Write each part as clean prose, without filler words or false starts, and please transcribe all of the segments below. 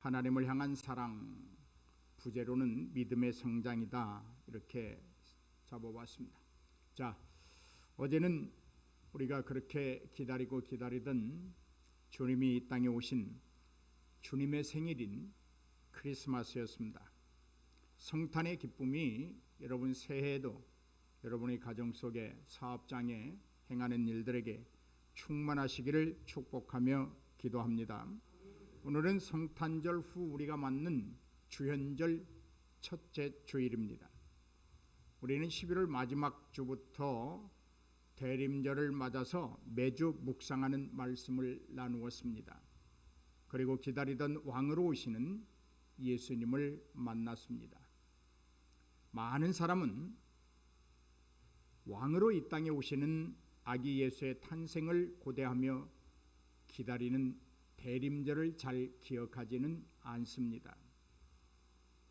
하나님을 향한 사랑, 부제로는 믿음의 성장이다, 이렇게 잡아봤습니다. 자, 어제는 우리가 그렇게 기다리고 기다리던 주님이 이 땅에 오신 주님의 생일인 크리스마스였습니다. 성탄의 기쁨이 여러분 새해에도 여러분의 가정 속에, 사업장에 행하는 일들에게 충만하시기를 축복하며 기도합니다. 오늘은 성탄절 후 우리가 맞는 주현절 첫째 주일입니다. 우리는 11월 마지막 주부터 대림절을 맞아서 매주 묵상하는 말씀을 나누었습니다. 그리고 기다리던 왕으로 오시는 예수님을 만났습니다. 많은 사람은 왕으로 이 땅에 오시는 아기 예수의 탄생을 고대하며 기다리는 대림절을 잘 기억하지는 않습니다.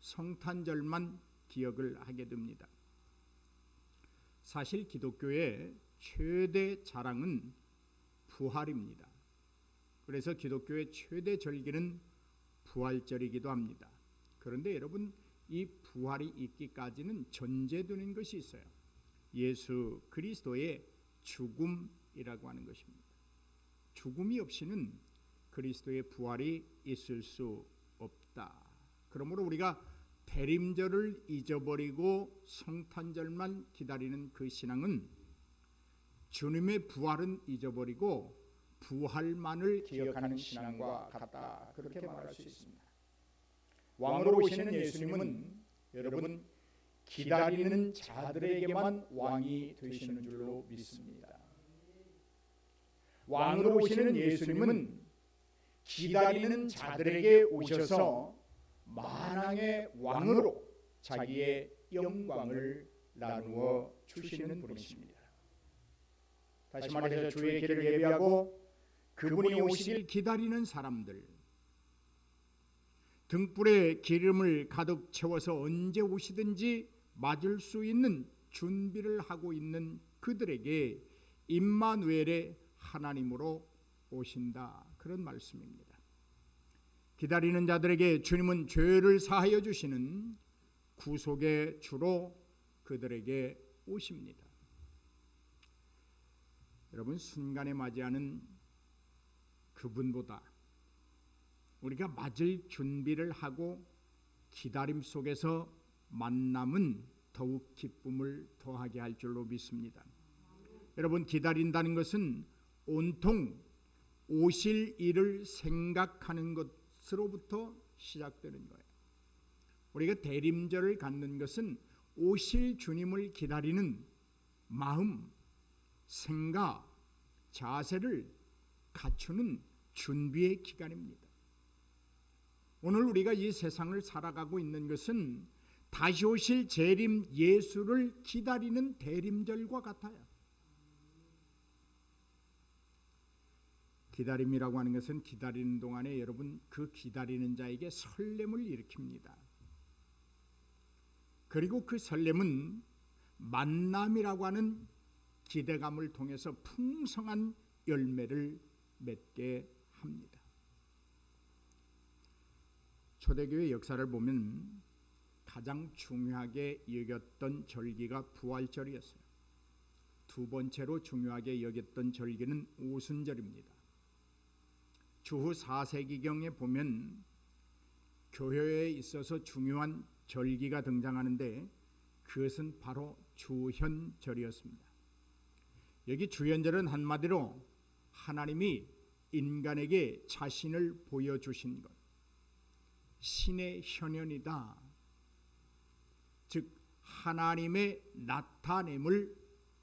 성탄절만 기억을 하게 됩니다. 사실 기독교의 최대 자랑은 부활입니다. 그래서 기독교의 최대 절기는 부활절이기도 합니다. 그런데 여러분, 이 부활이 있기까지는 전제되는 것이 있어요. 예수 그리스도의 죽음이라고 하는 것입니다. 죽음이 없이는 그리스도의 부활이 있을 수 없다. 그러므로 우리가 대림절을 잊어버리고 성탄절만 기다리는 그 신앙은 주님의 부활은 잊어버리고 부활만을 기억하는 신앙과 같다, 그렇게 말할 수 있습니다. 왕으로 오시는 예수님은 여러분 기다리는 자들에게만 왕이 되시는 줄로 믿습니다. 왕으로 오시는 예수님은 기다리는 자들에게 오셔서 만왕의 왕으로 자기의 영광을 나누어 주시는 분이십니다. 다시 말해서 주의 길을 예비하고 그분이 오시길 기다리는 사람들, 등불에 기름을 가득 채워서 언제 오시든지 맞을 수 있는 준비를 하고 있는 그들에게 임마누엘의 하나님으로 오신다, 그런 말씀입니다. 기다리는 자들에게 주님은 죄를 사하여 주시는 구속의 주로 그들에게 오십니다. 여러분, 순간에 맞이하는 그분보다 우리가 맞을 준비를 하고 기다림 속에서 만남은 더욱 기쁨을 더하게 할 줄로 믿습니다. 여러분, 기다린다는 것은 온통 오실 일을 생각하는 것으로부터 시작되는 거예요. 우리가 대림절을 갖는 것은 오실 주님을 기다리는 마음, 생각, 자세를 갖추는 준비의 기간입니다. 오늘 우리가 이 세상을 살아가고 있는 것은 다시 오실 재림 예수를 기다리는 대림절과 같아요. 기다림이라고 하는 것은 기다리는 동안에 여러분 그 기다리는 자에게 설렘을 일으킵니다. 그리고 그 설렘은 만남이라고 하는 기대감을 통해서 풍성한 열매를 맺게 합니다. 초대교회 역사를 보면 가장 중요하게 여겼던 절기가 부활절이었어요. 두 번째로 중요하게 여겼던 절기는 오순절입니다. 주후 4세기경에 보면 교회에 있어서 중요한 절기가 등장하는데 그것은 바로 주현절이었습니다. 여기 주현절은 한마디로 하나님이 인간에게 자신을 보여주신 것, 신의 현현이다, 즉 하나님의 나타냄을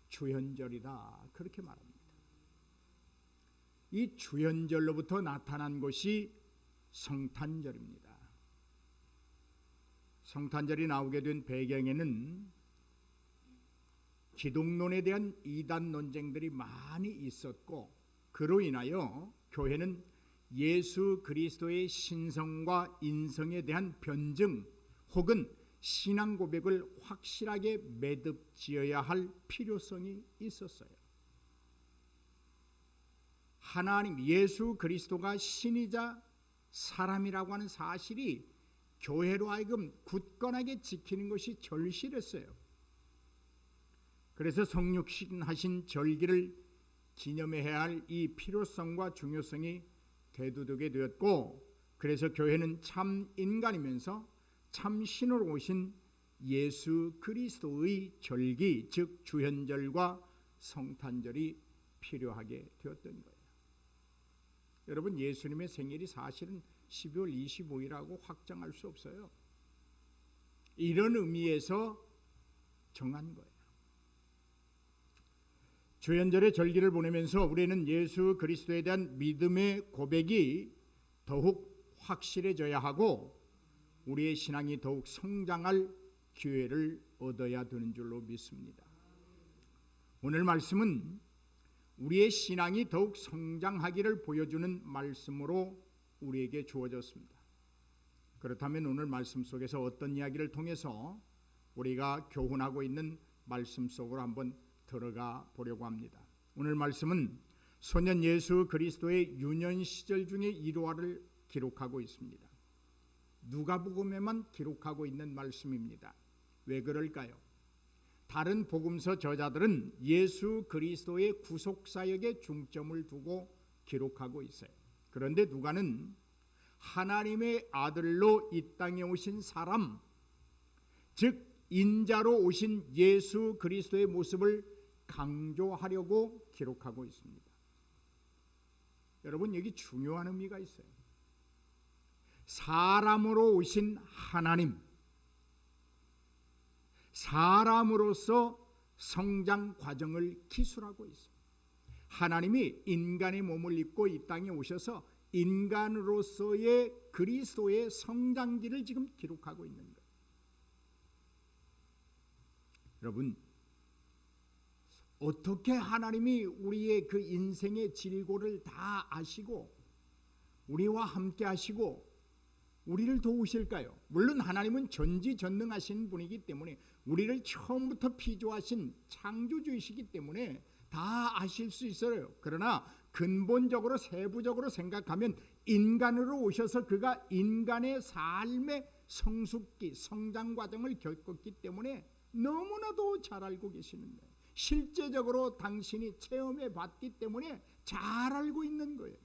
주현절이다, 그렇게 말합니다. 이 주현절로부터 나타난 것이 성탄절입니다. 성탄절이 나오게 된 배경에는 기독론에 대한 이단 논쟁들이 많이 있었고, 그로 인하여 교회는 예수 그리스도의 신성과 인성에 대한 변증 혹은 신앙 고백을 확실하게 매듭지어야 할 필요성이 있었어요. 하나님 예수 그리스도가 신이자 사람이라고 하는 사실이 교회로 하여금 굳건하게 지키는 것이 절실했어요. 그래서 성육신하신 절기를 기념해야 할 이 필요성과 중요성이 되두르게 되었고, 그래서 교회는 참 인간이면서 참 신으로 오신 예수 그리스도의 절기, 즉 주현절과 성탄절이 필요하게 되었던 거예요. 여러분, 예수님의 생일이 사실은 12월 25일이라고 확정할 수 없어요. 이런 의미에서 정한 거예요. 주현절의 절기를 보내면서 우리는 예수 그리스도에 대한 믿음의 고백이 더욱 확실해져야 하고 우리의 신앙이 더욱 성장할 기회를 얻어야 되는 줄로 믿습니다. 오늘 말씀은 우리의 신앙이 더욱 성장하기를 보여주는 말씀으로 우리에게 주어졌습니다. 그렇다면 오늘 말씀 속에서 어떤 이야기를 통해서 우리가 교훈하고 있는 말씀 속으로 한번 들어가 보려고 합니다. 오늘 말씀은 소년 예수 그리스도의 유년 시절 중의 일화를 기록하고 있습니다. 누가복음에만 기록하고 있는 말씀입니다. 왜 그럴까요? 다른 복음서 저자들은 예수 그리스도의 구속사역에 중점을 두고 기록하고 있어요. 그런데 누가는 하나님의 아들로 이 땅에 오신 사람, 즉 인자로 오신 예수 그리스도의 모습을 강조하려고 기록하고 있습니다. 여러분, 여기 중요한 의미가 있어요. 사람으로 오신 하나님, 사람으로서 성장 과정을 기술하고 있어요. 하나님이 인간의 몸을 입고 이 땅에 오셔서 인간으로서의 그리스도의 성장기를 지금 기록하고 있는 거예요. 여러분, 어떻게 하나님이 우리의 그 인생의 질고를 다 아시고 우리와 함께 하시고 우리를 도우실까요? 물론 하나님은 전지전능하신 분이기 때문에 우리를 처음부터 피조하신 창조주이시기 때문에 다 아실 수 있어요. 그러나 근본적으로 세부적으로 생각하면 인간으로 오셔서 그가 인간의 삶의 성숙기, 성장 과정을 겪었기 때문에 너무나도 잘 알고 계시는 거예요. 실제적으로 당신이 체험해 봤기 때문에 잘 알고 있는 거예요.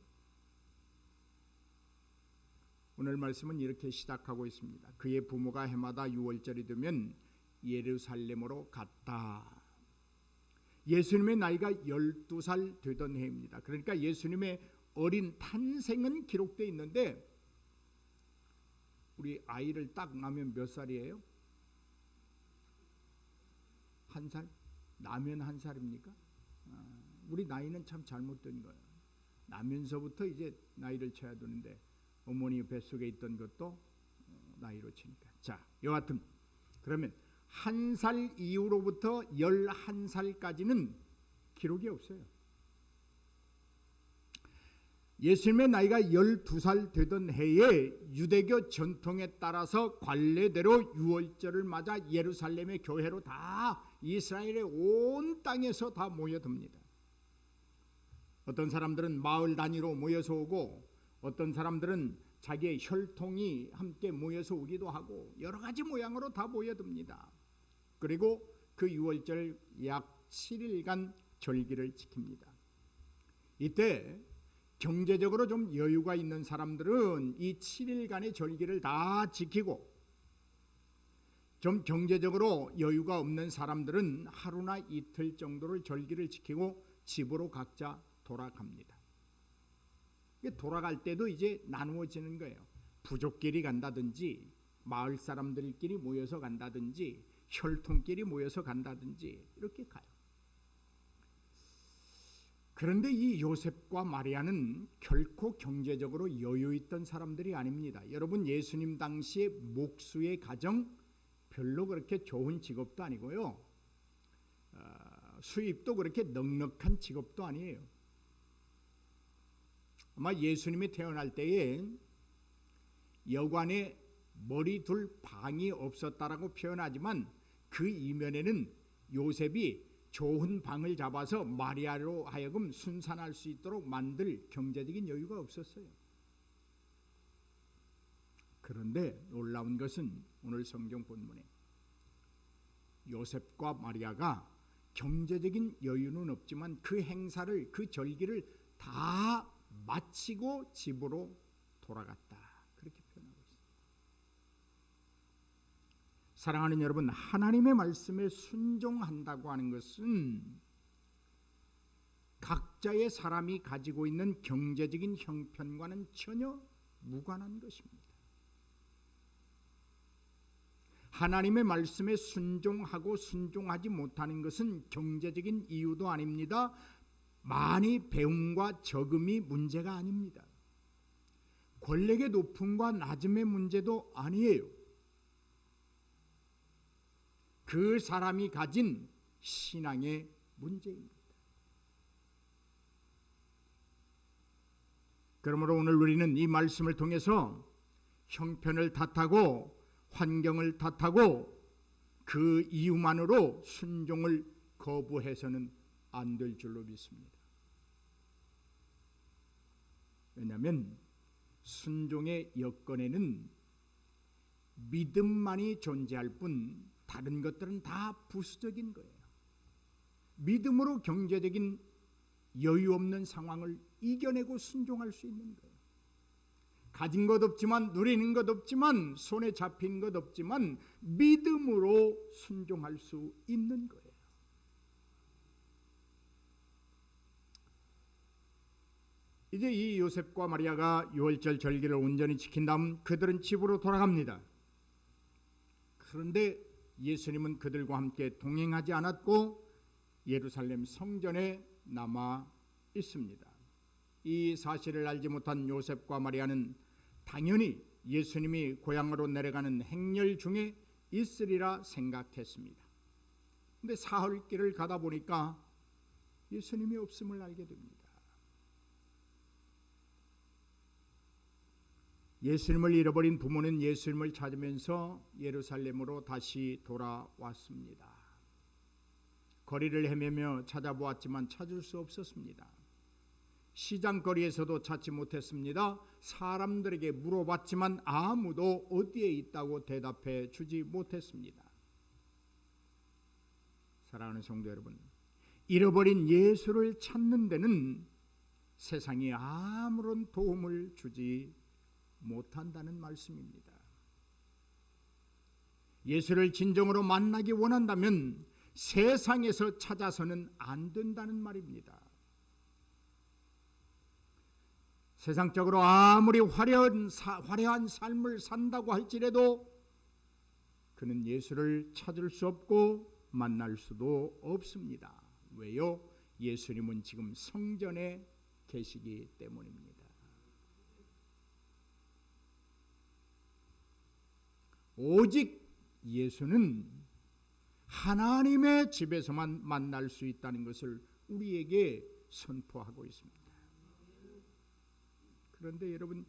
오늘 말씀은 이렇게 시작하고 있습니다. 그의 부모가 해마다 6월절이 되면 예루살렘으로 갔다. 예수님의 나이가 12살 되던 해입니다. 그러니까 예수님의 어린 탄생은 기록되어 있는데 우리 아이를 딱 낳으면 몇 살이에요? 1살? 나면 1살입니까? 우리 나이는 참 잘못된 거예요. 나면서부터 이제 나이를 쳐야 되는데 어머니 뱃속에 있던 것도 나이로 치니까. 자, 여하튼 그러면 1살 이후로부터 11살까지는 기록이 없어요. 예수님의 나이가 12살 되던 해에 유대교 전통에 따라서 관례대로 6월절을 맞아 예루살렘의 교회로 다 이스라엘의 온 땅에서 다 모여듭니다. 어떤 사람들은 마을 단위로 모여서 오고 어떤 사람들은 자기의 혈통이 함께 모여서 오기도 하고 여러 가지 모양으로 다 모여듭니다. 그리고 그 6월절 약 7일간 절기를 지킵니다. 이때 경제적으로 좀 여유가 있는 사람들은 이 7일간의 절기를 다 지키고 좀 경제적으로 여유가 없는 사람들은 하루나 이틀 정도를 절기를 지키고 집으로 각자 돌아갑니다. 돌아갈 때도 이제 나누어지는 거예요. 부족끼리 간다든지 마을 사람들끼리 모여서 간다든지 혈통끼리 모여서 간다든지 이렇게 가요. 그런데 이 요셉과 마리아는 결코 경제적으로 여유 있던 사람들이 아닙니다. 여러분, 예수님 당시의 목수의 가정 별로 그렇게 좋은 직업도 아니고요. 수입도 그렇게 넉넉한 직업도 아니에요. 아마 예수님이 태어날 때에 여관에 머리 둘 방이 없었다라고 표현하지만 그 이면에는 요셉이 좋은 방을 잡아서 마리아로 하여금 순산할 수 있도록 만들 경제적인 여유가 없었어요. 그런데 놀라운 것은 오늘 성경 본문에 요셉과 마리아가 경제적인 여유는 없지만 그 행사를, 그 절기를 다 마치고 집으로 돌아갔다, 그렇게 표현하고 있습니다. 사랑하는 여러분, 하나님의 말씀에 순종한다고 하는 것은 각자의 사람이 가지고 있는 경제적인 형편과는 전혀 무관한 것입니다. 하나님의 말씀에 순종하고 순종하지 못하는 것은 경제적인 이유도 아닙니다. 많이 배움과 적음이 문제가 아닙니다. 권력의 높음과 낮음의 문제도 아니에요. 그 사람이 가진 신앙의 문제입니다. 그러므로 오늘 우리는 이 말씀을 통해서 형편을 탓하고 환경을 탓하고 그 이유만으로 순종을 거부해서는 안 될 줄로 믿습니다. 왜냐하면 순종의 여건에는 믿음만이 존재할 뿐 다른 것들은 다 부수적인 거예요. 믿음으로 경제적인 여유 없는 상황을 이겨내고 순종할 수 있는 거예요. 가진 것 없지만, 누리는 것 없지만, 손에 잡힌 것 없지만 믿음으로 순종할 수 있는 거예요. 이제 이 요셉과 마리아가 유월절 절기를 온전히 지킨 다음 그들은 집으로 돌아갑니다. 그런데 예수님은 그들과 함께 동행하지 않았고 예루살렘 성전에 남아 있습니다. 이 사실을 알지 못한 요셉과 마리아는 당연히 예수님이 고향으로 내려가는 행렬 중에 있으리라 생각했습니다. 그런데 사흘길을 가다 보니까 예수님이 없음을 알게 됩니다. 예수님을 잃어버린 부모는 예수님을 찾으면서 예루살렘으로 다시 돌아왔습니다. 거리를 헤매며 찾아보았지만 찾을 수 없었습니다. 시장거리에서도 찾지 못했습니다. 사람들에게 물어봤지만 아무도 어디에 있다고 대답해 주지 못했습니다. 사랑하는 성도 여러분, 잃어버린 예수를 찾는 데는 세상이 아무런 도움을 주지 못한다는 말씀입니다. 예수를 진정으로 만나기 원한다면 세상에서 찾아서는 안 된다는 말입니다. 세상적으로 아무리 화려한 삶을 산다고 할지라도 그는 예수를 찾을 수 없고 만날 수도 없습니다. 왜요? 예수님은 지금 성전에 계시기 때문입니다. 오직 예수는 하나님의 집에서만 만날 수 있다는 것을 우리에게 선포하고 있습니다. 그런데 여러분,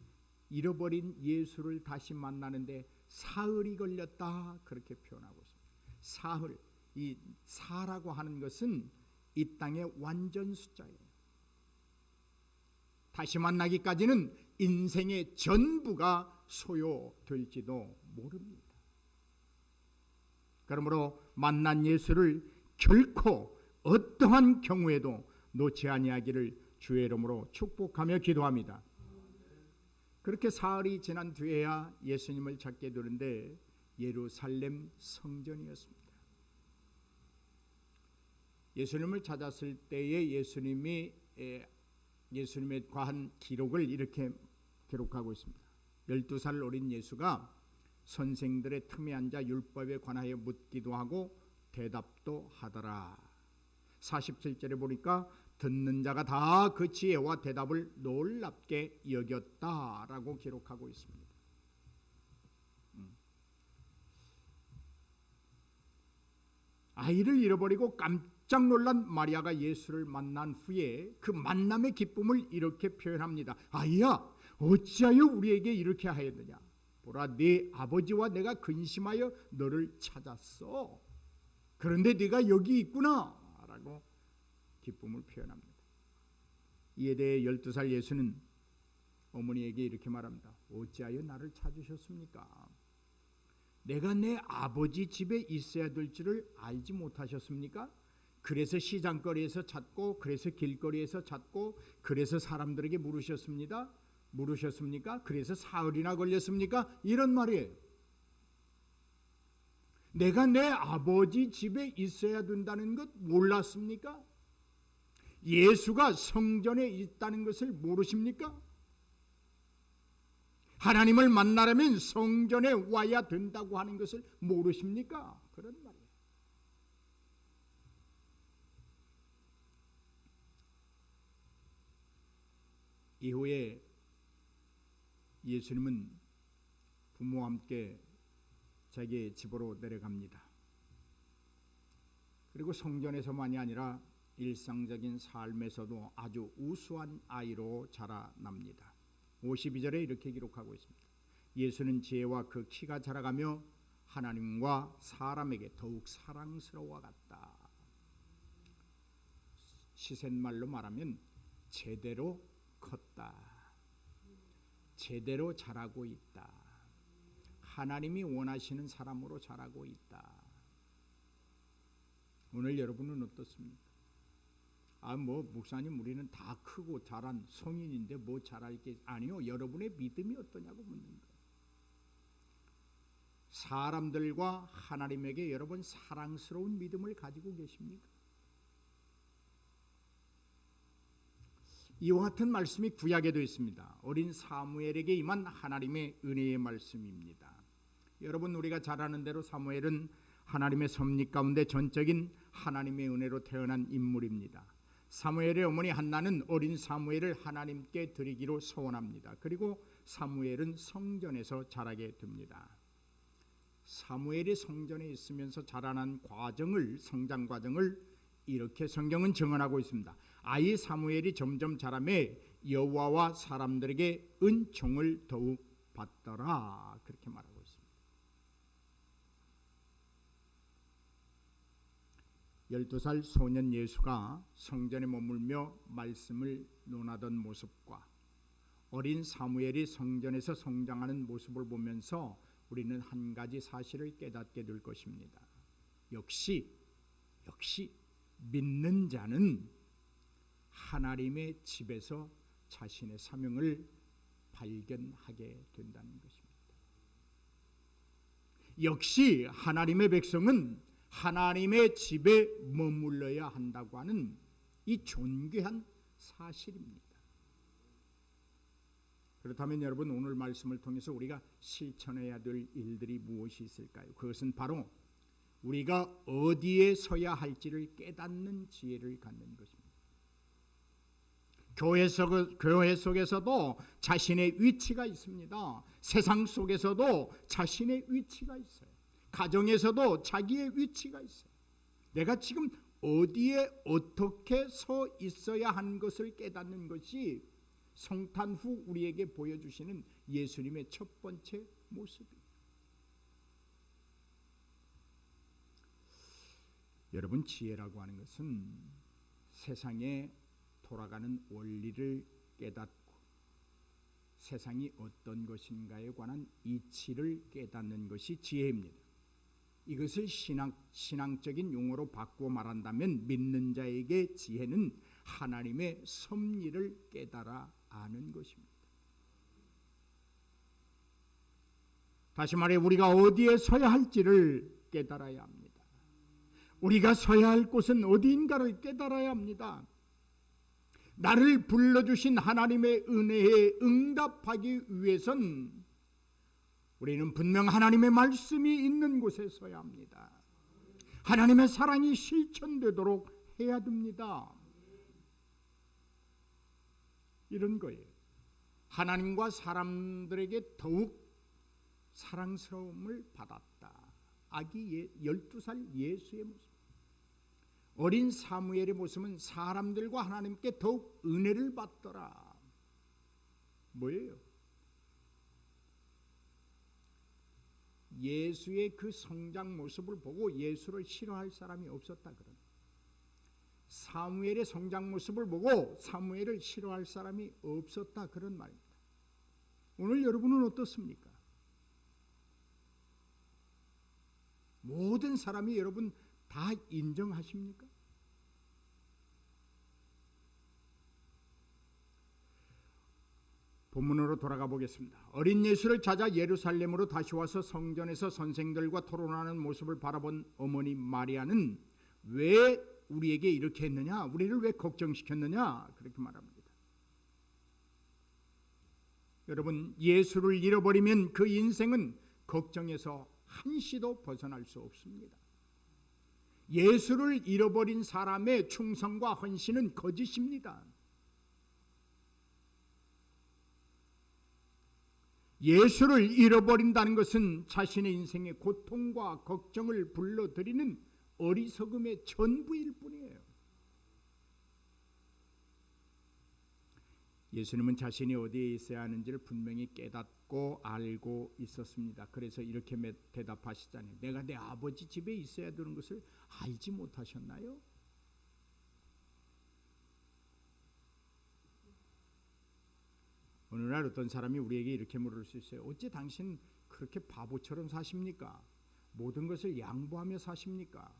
잃어버린 예수를 다시 만나는데 사흘이 걸렸다, 그렇게 표현하고 있습니다. 사흘, 이 사라고 하는 것은 이 땅의 완전 숫자예요. 다시 만나기까지는 인생의 전부가 소요될지도 모릅니다. 그러므로 만난 예수를 결코 어떠한 경우에도 놓지 아니하기를 주의 이름으로 축복하며 기도합니다. 그렇게 사흘이 지난 뒤에야 예수님을 찾게 되는데 예루살렘 성전이었습니다. 예수님을 찾았을 때에 예수님에 관한 기록을 이렇게 기록하고 있습니다. 12살 어린 예수가 선생들의 틈에 앉아 율법에 관하여 묻기도 하고 대답도 하더라. 47절에 보니까 듣는 자가 다 그 지혜와 대답을 놀랍게 여겼다라고 기록하고 있습니다. 아이를 잃어버리고 깜짝 놀란 마리아가 예수를 만난 후에 그 만남의 기쁨을 이렇게 표현합니다. 아이야, 어찌하여 우리에게 이렇게 하였느냐? 보라, 네 아버지와 내가 근심하여 너를 찾았어. 그런데 네가 여기 있구나 라고 기쁨을 표현합니다. 이에 대해 12살 예수는 어머니에게 이렇게 말합니다. 어찌하여 나를 찾으셨습니까? 내가 내 아버지 집에 있어야 될 줄을 알지 못하셨습니까? 그래서 시장거리에서 찾고, 그래서 길거리에서 찾고, 그래서 사람들에게 물으셨습니다. 물으셨습니까? 그래서 사흘이나 걸렸습니까? 이런 말이에요. 내가 내 아버지 집에 있어야 된다는 것 몰랐습니까? 예수가 성전에 있다는 것을 모르십니까? 하나님을 만나려면 성전에 와야 된다고 하는 것을 모르십니까? 그런 말이에요. 이후에 예수님은 부모와 함께 자기의 집으로 내려갑니다. 그리고 성전에서만이 아니라 일상적인 삶에서도 아주 우수한 아이로 자라납니다. 52절에 이렇게 기록하고 있습니다. 예수는 지혜와 그 키가 자라가며 하나님과 사람에게 더욱 사랑스러워갔다. 시센말로 말하면 제대로 컸다. 제대로 자라고 있다. 하나님이 원하시는 사람으로 자라고 있다. 오늘 여러분은 어떻습니까? 목사님 우리는 다 크고 자란 성인인데 뭐 잘할 게 아니요. 여러분의 믿음이 어떠냐고 묻는 거예요. 사람들과 하나님에게 여러분 사랑스러운 믿음을 가지고 계십니까? 이와 같은 말씀이 구약에도 있습니다. 어린 사무엘에게 임한 하나님의 은혜의 말씀입니다. 여러분 우리가 잘 아는 대로 사무엘은 하나님의 섭리 가운데 전적인 하나님의 은혜로 태어난 인물입니다. 사무엘의 어머니 한나는 어린 사무엘을 하나님께 드리기로 소원합니다. 그리고 사무엘은 성전에서 자라게 됩니다. 사무엘이 성전에 있으면서 자라난 과정을, 성장 과정을 이렇게 성경은 증언하고 있습니다. 아이 사무엘이 점점 자라매 여호와와 사람들에게 은총을 더욱 받더라. 그렇게 말하고 있습니다. 12살 소년 예수가 성전에 머물며 말씀을 논하던 모습과 어린 사무엘이 성전에서 성장하는 모습을 보면서 우리는 한 가지 사실을 깨닫게 될 것입니다. 역시 믿는 자는 하나님의 집에서 자신의 사명을 발견하게 된다는 것입니다. 역시 하나님의 백성은 하나님의 집에 머물러야 한다고 하는 이 존귀한 사실입니다. 그렇다면 여러분 오늘 말씀을 통해서 우리가 실천해야 될 일들이 무엇이 있을까요? 그것은 바로 우리가 어디에 서야 할지를 깨닫는 지혜를 갖는 것입니다. 교회 속에서도 자신의 위치가 있습니다. 세상 속에서도 자신의 위치가 있어요. 가정에서도 자기의 위치가 있어요. 내가 지금 어디에 어떻게 서 있어야 하는 것을 깨닫는 것이 성탄 후 우리에게 보여주시는 예수님의 첫 번째 모습이에요. 여러분 지혜라고 하는 것은 세상에 돌아가는 원리를 깨닫고 세상이 어떤 것인가에 관한 이치를 깨닫는 것이 지혜입니다. 이것을 신앙적인 용어로 바꾸어 말한다면 믿는 자에게 지혜는 하나님의 섭리를 깨달아 아는 것입니다. 다시 말해 우리가 어디에 서야 할지를 깨달아야 합니다. 우리가 서야 할 곳은 어디인가를 깨달아야 합니다. 나를 불러주신 하나님의 은혜에 응답하기 위해선 우리는 분명 하나님의 말씀이 있는 곳에 서야 합니다. 하나님의 사랑이 실천되도록 해야 됩니다. 이런 거예요. 하나님과 사람들에게 더욱 사랑스러움을 받았다. 아기 12살 예수의 모습. 어린 사무엘의 모습은 사람들과 하나님께 더욱 은혜를 받더라. 뭐예요? 예수의 그 성장 모습을 보고 예수를 싫어할 사람이 없었다 그런. 사무엘의 성장 모습을 보고 사무엘을 싫어할 사람이 없었다 그런 말입니다. 오늘 여러분은 어떻습니까? 모든 사람이 여러분 다 인정하십니까? 본문으로 돌아가 보겠습니다. 어린 예수를 찾아 예루살렘으로 다시 와서 성전에서 선생들과 토론하는 모습을 바라본 어머니 마리아는 왜 우리에게 이렇게 했느냐? 우리를 왜 걱정시켰느냐? 그렇게 말합니다. 여러분, 예수를 잃어버리면 그 인생은 걱정에서 한시도 벗어날 수 없습니다. 예수를 잃어버린 사람의 충성과 헌신은 거짓입니다. 예수를 잃어버린다는 것은 자신의 인생의 고통과 걱정을 불러들이는 어리석음의 전부일 뿐이에요. 예수님은 자신이 어디에 있어야 하는지를 분명히 깨닫고 알고 있었습니다. 그래서 이렇게 대답하시잖아요. 내가 내 아버지 집에 있어야 되는 것을 알지 못하셨나요? 어느 날 어떤 사람이 우리에게 이렇게 물을 수 있어요. 어찌 당신 그렇게 바보처럼 사십니까? 모든 것을 양보하며 사십니까?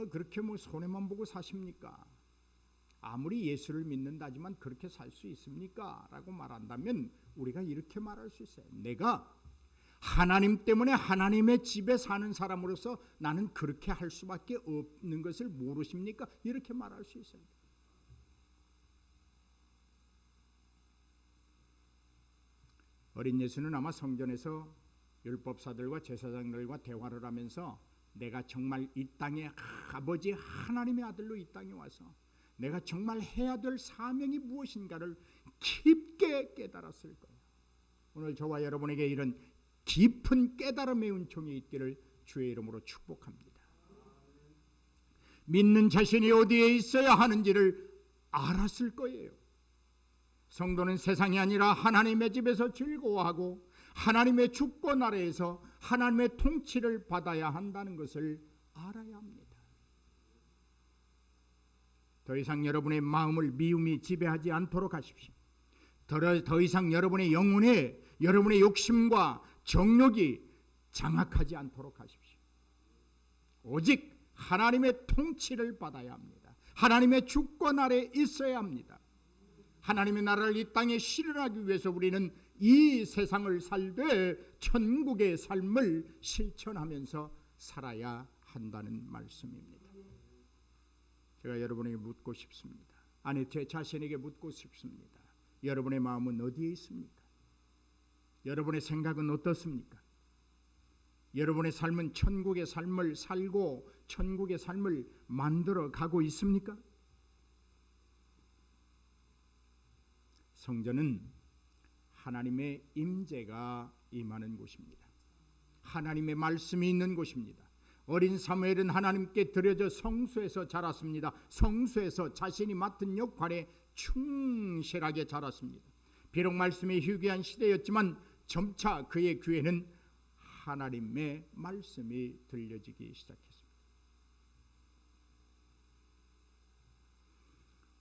그렇게 손해만 보고 사십니까? 아무리 예수를 믿는다지만 그렇게 살 수 있습니까? 라고 말한다면 우리가 이렇게 말할 수 있어요. 내가 하나님 때문에 하나님의 집에 사는 사람으로서 나는 그렇게 할 수밖에 없는 것을 모르십니까? 이렇게 말할 수 있어요. 어린 예수는 아마 성전에서 율법사들과 제사장들과 대화를 하면서 내가 정말 이 땅에 아버지 하나님의 아들로 이 땅에 와서 내가 정말 해야 될 사명이 무엇인가를 깊게 깨달았을 거예요. 오늘 저와 여러분에게 이런 깊은 깨달음의 은총이 있기를 주의 이름으로 축복합니다. 믿는 자신이 어디에 있어야 하는지를 알았을 거예요. 성도는 세상이 아니라 하나님의 집에서 즐거워하고 하나님의 주권 아래에서 하나님의 통치를 받아야 한다는 것을 알아야 합니다. 더 이상 여러분의 마음을 미움이 지배하지 않도록 하십시오. 더 이상 여러분의 영혼에 여러분의 욕심과 정욕이 장악하지 않도록 하십시오. 오직 하나님의 통치를 받아야 합니다. 하나님의 주권 아래 있어야 합니다. 하나님의 나라를 이 땅에 실현하기 위해서 우리는 이 세상을 살되 천국의 삶을 실천하면서 살아야 한다는 말씀입니다. 제가 여러분에게 묻고 싶습니다. 아니, 제 자신에게 묻고 싶습니다. 여러분의 마음은 어디에 있습니까? 여러분의 생각은 어떻습니까? 여러분의 삶은 천국의 삶을 살고 천국의 삶을 만들어 가고 있습니까? 성전은 하나님의 임재가 임하는 곳입니다. 하나님의 말씀이 있는 곳입니다. 어린 사무엘은 하나님께 드려져 성소에서 자랐습니다. 성소에서 자신이 맡은 역할에 충실하게 자랐습니다. 비록 말씀이 희귀한 시대였지만 점차 그의 귀에는 하나님의 말씀이 들려지기 시작했습니다.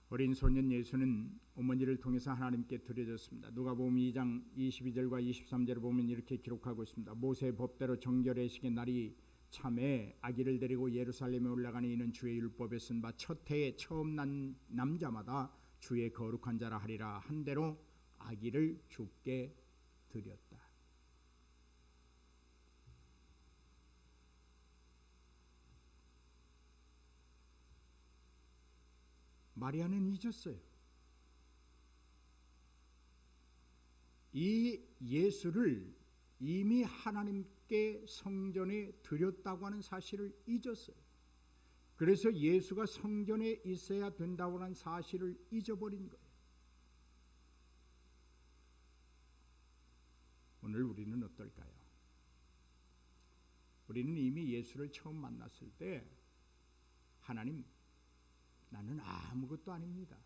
어린 소년 예수는 어머니를 통해서 하나님께 드려졌습니다. 누가복음 2장 22절과 23절을 보면 이렇게 기록하고 있습니다. 모세의 법대로 정결회식의 날이 참에 아기를 데리고 예루살렘에 올라가니 이는 주의 율법에 쓴 바 첫 해에 처음 난 남자마다 주의 거룩한 자라 하리라 한 대로 아기를 주께 드렸다. 마리아는 잊었어요. 이 예수를 이미 하나님께 성전에 드렸다고 하는 사실을 잊었어요. 그래서 예수가 성전에 있어야 된다고 하는 사실을 잊어버린 거예요. 오늘 우리는 어떨까요? 우리는 이미 예수를 처음 만났을 때 하나님, 나는 아무것도 아닙니다.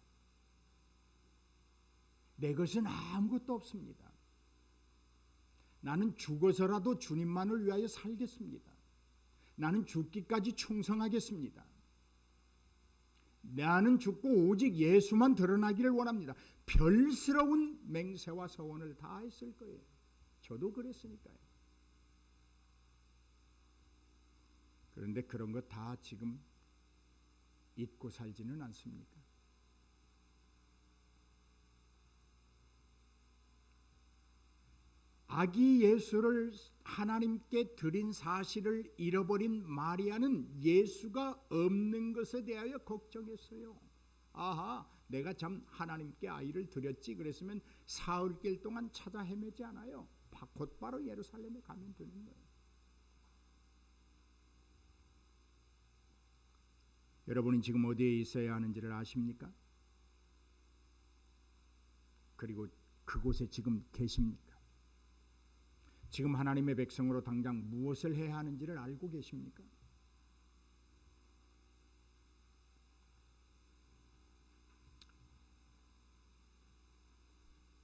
내 것은 아무것도 없습니다. 나는 죽어서라도 주님만을 위하여 살겠습니다. 나는 죽기까지 충성하겠습니다. 나는 죽고 오직 예수만 드러나기를 원합니다. 별스러운 맹세와 서원을 다 했을 거예요. 저도 그랬으니까요. 그런데 그런 거 다 지금 잊고 살지는 않습니까? 아기 예수를 하나님께 드린 사실을 잃어버린 마리아는 예수가 없는 것에 대하여 걱정했어요. 아하, 내가 참 하나님께 아이를 드렸지 그랬으면 사흘길 동안 찾아 헤매지 않아요. 곧바로 예루살렘에 가면 되는 거예요. 여러분이 지금 어디에 있어야 하는지를 아십니까? 그리고 그곳에 지금 계십니까? 지금 하나님의 백성으로 당장 무엇을 해야 하는지를 알고 계십니까?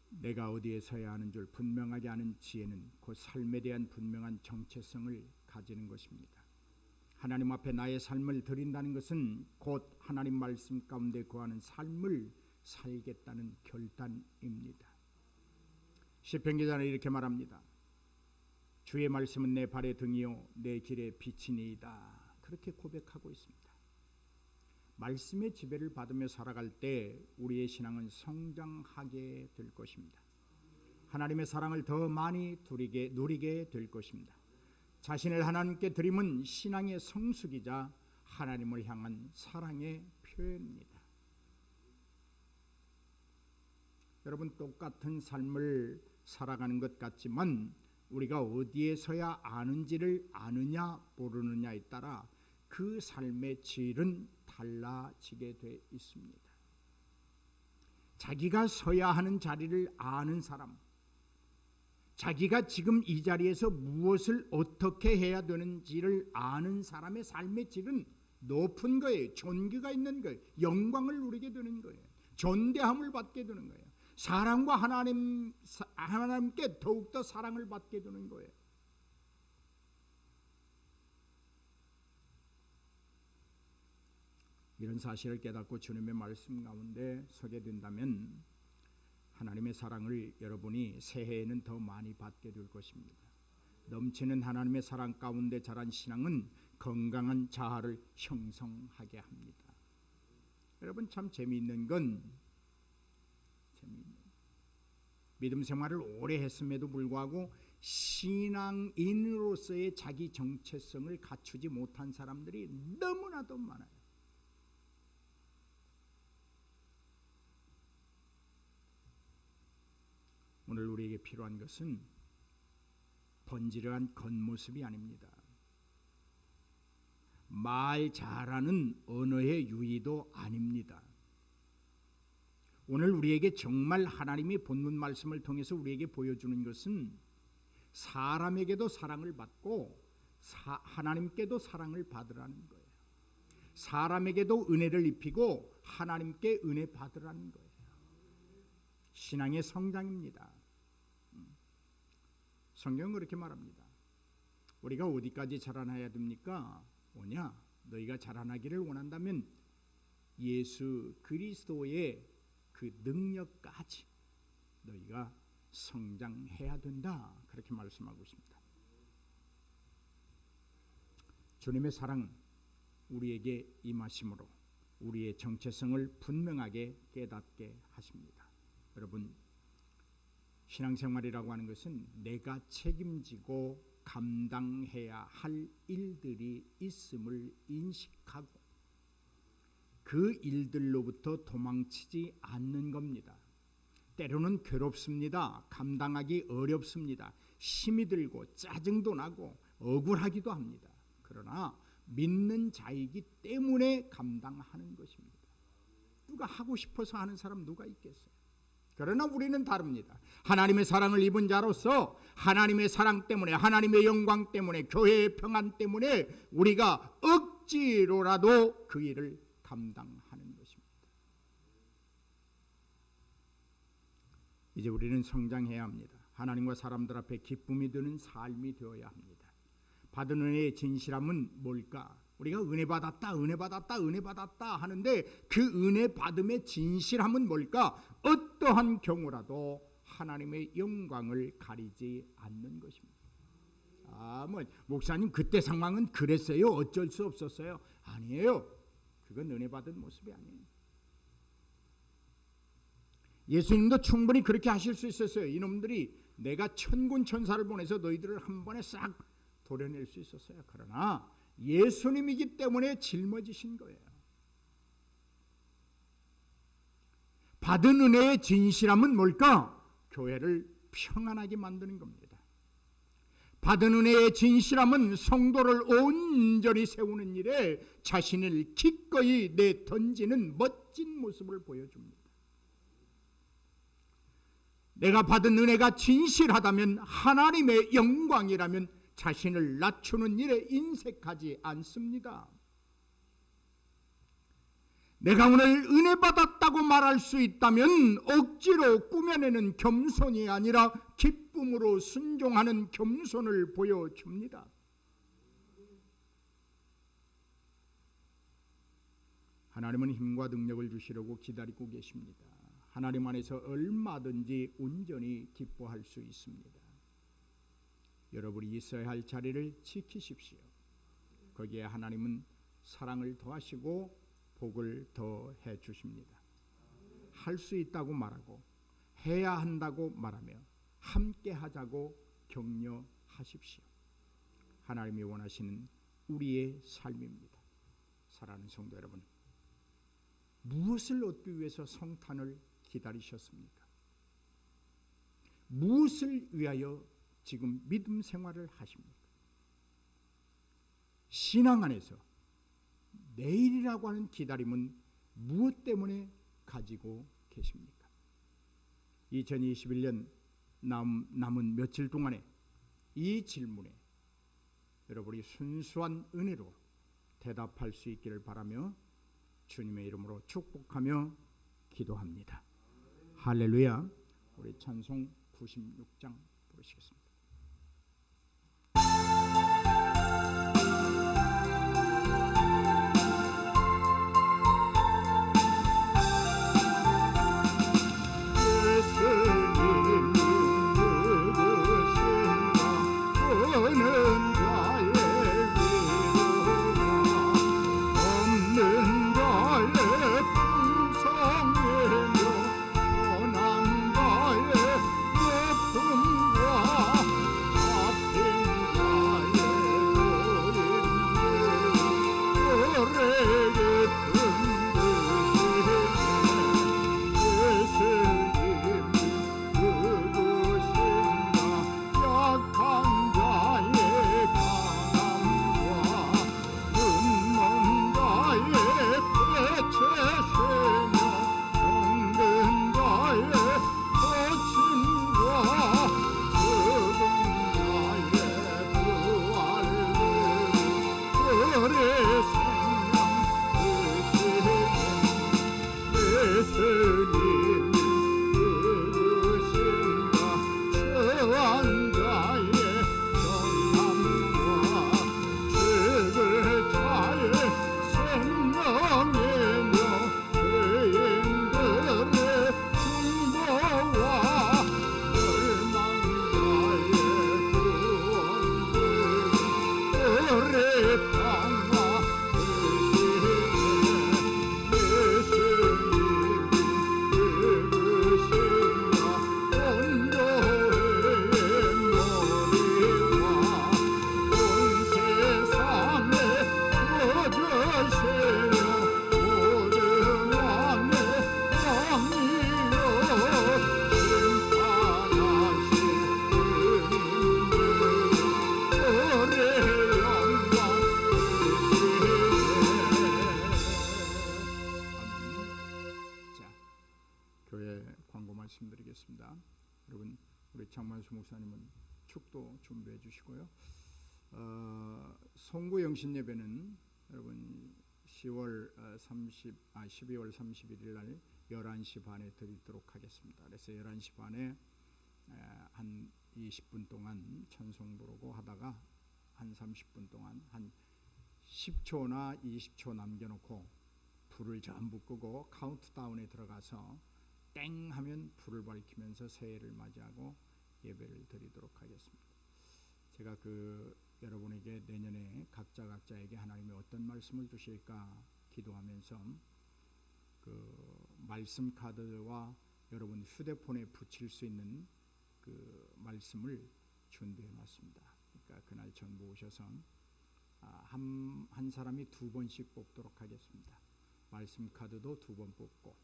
내가 어디에 서야 하는 줄 분명하게 아는 지혜는 그 삶에 대한 분명한 정체성을 가지는 것입니다. 하나님 앞에 나의 삶을 드린다는 것은 곧 하나님 말씀 가운데 거하는 삶을 살겠다는 결단입니다. 시편 기자는 이렇게 말합니다. 주의 말씀은 내 발의 등이요 내 길의 빛이니이다. 그렇게 고백하고 있습니다. 말씀의 지배를 받으며 살아갈 때 우리의 신앙은 성장하게 될 것입니다. 하나님의 사랑을 더 많이 누리게 될 것입니다. 자신을 하나님께 드림은 신앙의 성숙이자 하나님을 향한 사랑의 표현입니다. 여러분, 똑같은 삶을 살아가는 것 같지만 우리가 어디에 서야 아는지를 아느냐 모르느냐에 따라 그 삶의 질은 달라지게 돼 있습니다. 자기가 서야 하는 자리를 아는 사람, 자기가 지금 이 자리에서 무엇을 어떻게 해야 되는지를 아는 사람의 삶의 질은 높은 거예요. 존귀가 있는 거예요. 영광을 누리게 되는 거예요. 존대함을 받게 되는 거예요. 사랑과 하나님께 더욱더 사랑을 받게 되는 거예요. 이런 사실을 깨닫고 주님의 말씀 가운데 서게 된다면 하나님의 사랑을 여러분이 새해에는 더 많이 받게 될 것입니다. 넘치는 하나님의 사랑 가운데 자란 신앙은 건강한 자아를 형성하게 합니다. 여러분, 참 재미있는 건 믿음 생활을 오래 했음에도 불구하고 신앙인으로서의 자기 정체성을 갖추지 못한 사람들이 너무나도 많아요. 오늘 우리에게 필요한 것은 번지르한 겉모습이 아닙니다. 말 잘하는 언어의 유희도 아닙니다. 오늘 우리에게 정말 하나님이 본문 말씀을 통해서 우리에게 보여주는 것은 사람에게도 사랑을 받고 하나님께도 사랑을 받으라는 거예요. 사람에게도 은혜를 입히고 하나님께 은혜 받으라는 거예요. 신앙의 성장입니다. 성경은 그렇게 말합니다. 우리가 어디까지 자라나야 됩니까? 뭐냐? 너희가 자라나기를 원한다면 예수 그리스도의 그 능력까지 너희가 성장해야 된다. 그렇게 말씀하고 있습니다. 주님의 사랑은 우리에게 임하심으로 우리의 정체성을 분명하게 깨닫게 하십니다. 여러분, 신앙생활이라고 하는 것은 내가 책임지고 감당해야 할 일들이 있음을 인식하고 그 일들로부터 도망치지 않는 겁니다. 때로는 괴롭습니다. 감당하기 어렵습니다. 힘이 들고 짜증도 나고 억울하기도 합니다. 그러나 믿는 자이기 때문에 감당하는 것입니다. 누가 하고 싶어서 하는 사람 누가 있겠어요? 그러나 우리는 다릅니다. 하나님의 사랑을 입은 자로서 하나님의 사랑 때문에, 하나님의 영광 때문에, 교회의 평안 때문에 우리가 억지로라도 그 일을 감당하는 것입니다. 이제 우리는 성장해야 합니다. 하나님과 사람들 앞에 기쁨이 드는 삶이 되어야 합니다. 받은 은혜의 진실함은 뭘까? 우리가 은혜 받았다, 은혜 받았다, 은혜 받았다 하는데 그 은혜 받음의 진실함은 뭘까? 어떠한 경우라도 하나님의 영광을 가리지 않는 것입니다. 목사님 그때 상황은 그랬어요. 어쩔 수 없었어요. 아니에요. 그건 은혜 받은 모습이 아니에요. 예수님도 충분히 그렇게 하실 수 있었어요. 이놈들이 내가 천군 천사를 보내서 너희들을 한 번에 싹 도려낼 수 있었어요. 그러나 예수님이기 때문에 짊어지신 거예요. 받은 은혜의 진실함은 뭘까? 교회를 평안하게 만드는 겁니다. 받은 은혜의 진실함은 성도를 온전히 세우는 일에 자신을 기꺼이 내던지는 멋진 모습을 보여줍니다. 내가 받은 은혜가 진실하다면, 하나님의 영광이라면 자신을 낮추는 일에 인색하지 않습니다. 내가 오늘 은혜 받았다고 말할 수 있다면 억지로 꾸며내는 겸손이 아니라 기쁨으로 순종하는 겸손을 보여줍니다. 하나님은 힘과 능력을 주시려고 기다리고 계십니다. 하나님 안에서 얼마든지 온전히 기뻐할 수 있습니다. 여러분이 있어야 할 자리를 지키십시오. 거기에 하나님은 사랑을 더하시고 복을 더해 주십니다. 할 수 있다고 말하고 해야 한다고 말하며 함께 하자고 격려하십시오. 하나님이 원하시는 우리의 삶입니다. 사랑하는 성도 여러분, 무엇을 얻기 위해서 성탄을 기다리셨습니까? 무엇을 위하여 지금 믿음 생활을 하십니까? 신앙 안에서 내일이라고 하는 기다림은 무엇 때문에 가지고 계십니까? 2021년 남은 며칠 동안에 이 질문에 여러분이 순수한 은혜로 대답할 수 있기를 바라며 주님의 이름으로 축복하며 기도합니다. 할렐루야. 우리 찬송 96장 부르시겠습니다. 말씀드리겠습니다. 여러분, 우리 장만수 목사님은 축도 준비해 주시고요. 송구 영신 예배는 여러분 12월 31일 날 11시 반에 드리도록 하겠습니다. 그래서 11시 반에 한 20분 동안 찬송 부르고 하다가 한 30분 동안 한 10초나 20초 남겨놓고 불을 전부 끄고 카운트다운에 들어가서 땡 하면 불을 밝히면서 새해를 맞이하고 예배를 드리도록 하겠습니다. 제가 여러분에게 내년에 각자에게 하나님이 어떤 말씀을 주실까 기도하면서 말씀 카드와 여러분 휴대폰에 붙일 수 있는 말씀을 준비해 놨습니다. 그러니까 그날 전부 오셔서 한 사람이 2번씩 뽑도록 하겠습니다. 말씀 카드도 2번 뽑고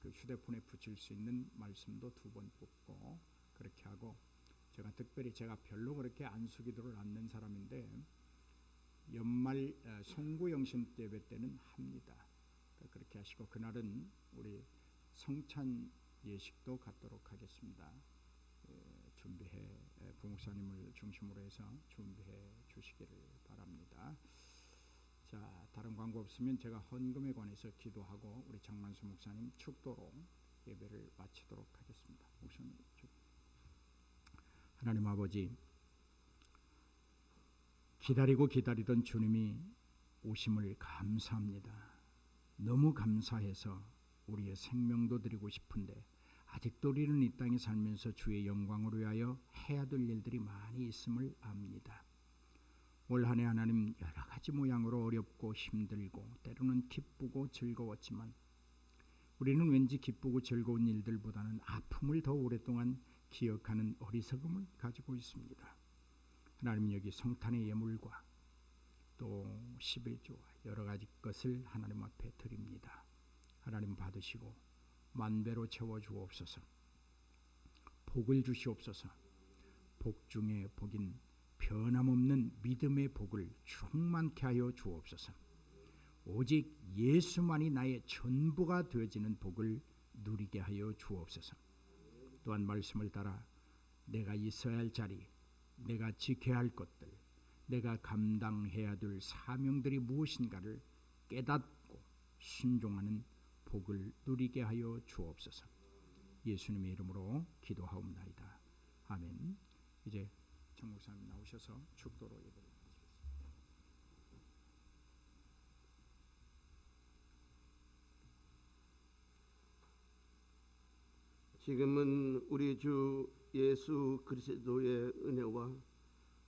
휴대폰에 붙일 수 있는 말씀도 2번 뽑고 그렇게 하고, 특별히 제가 별로 그렇게 안수기도를 않는 사람인데 연말 송구영신 예배 때는 합니다. 그렇게 하시고 그날은 우리 성찬 예식도 갖도록 하겠습니다. 준비해 부목사님을 중심으로 해서 준비해 주시기를 바랍니다. 자, 다른 광고 없으면 제가 헌금에 관해서 기도하고 우리 장만수 목사님 축도로 예배를 마치도록 하겠습니다. 목사님, 하나님 아버지, 기다리던 주님이 오심을 감사합니다. 너무 감사해서 우리의 생명도 드리고 싶은데 아직도 우리는 이 땅에 살면서 주의 영광을 위하여 해야 될 일들이 많이 있음을 압니다. 올 한 해 하나님 여러 가지 모양으로 어렵고 힘들고 때로는 기쁘고 즐거웠지만 우리는 왠지 기쁘고 즐거운 일들보다는 아픔을 더 오랫동안 기억하는 어리석음을 가지고 있습니다. 하나님, 여기 성탄의 예물과 또 11조와 여러 가지 것을 하나님 앞에 드립니다. 하나님 받으시고 만배로 채워주옵소서. 복을 주시옵소서. 복 중에 복인 변함없는 믿음의 복을 충만케 하여 주옵소서. 오직 예수만이 나의 전부가 되어지는 복을 누리게 하여 주옵소서. 또한 말씀을 따라 내가 있어야 할 자리, 내가 지켜야 할 것들, 내가 감당해야 될 사명들이 무엇인가를 깨닫고 순종하는 복을 누리게 하여 주옵소서. 예수님의 이름으로 기도하옵나이다. 아멘. 이제 정 목사님 나오셔서 축도로 예배를 마치겠습니다. 지금은 우리 주 예수 그리스도의 은혜와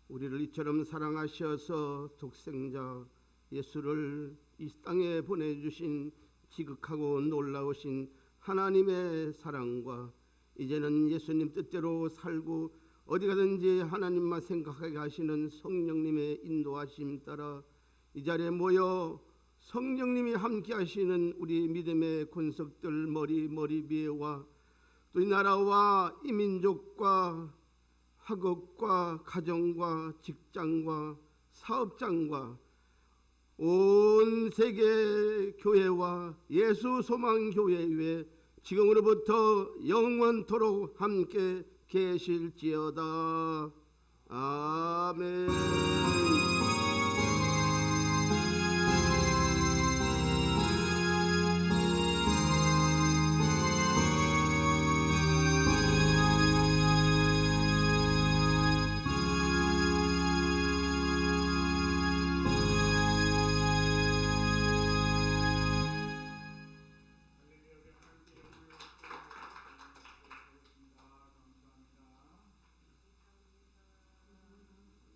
우리를 이처럼 사랑하셔서 독생자 예수를 이 땅에 보내주신 지극하고 놀라우신 하나님의 사랑과 이제는 예수님 뜻대로 살고 어디 가든지 하나님만 생각하게 하시는 성령님의 인도하심 따라 이 자리에 모여 성령님이 함께 하시는 우리 믿음의 권석들 머리 위에와 또 이 나라와 이 민족과 학업과 가정과 직장과 사업장과 온 세계 교회와 예수 소망 교회 위에 지금으로부터 영원토록 함께 계실지어다. 아멘.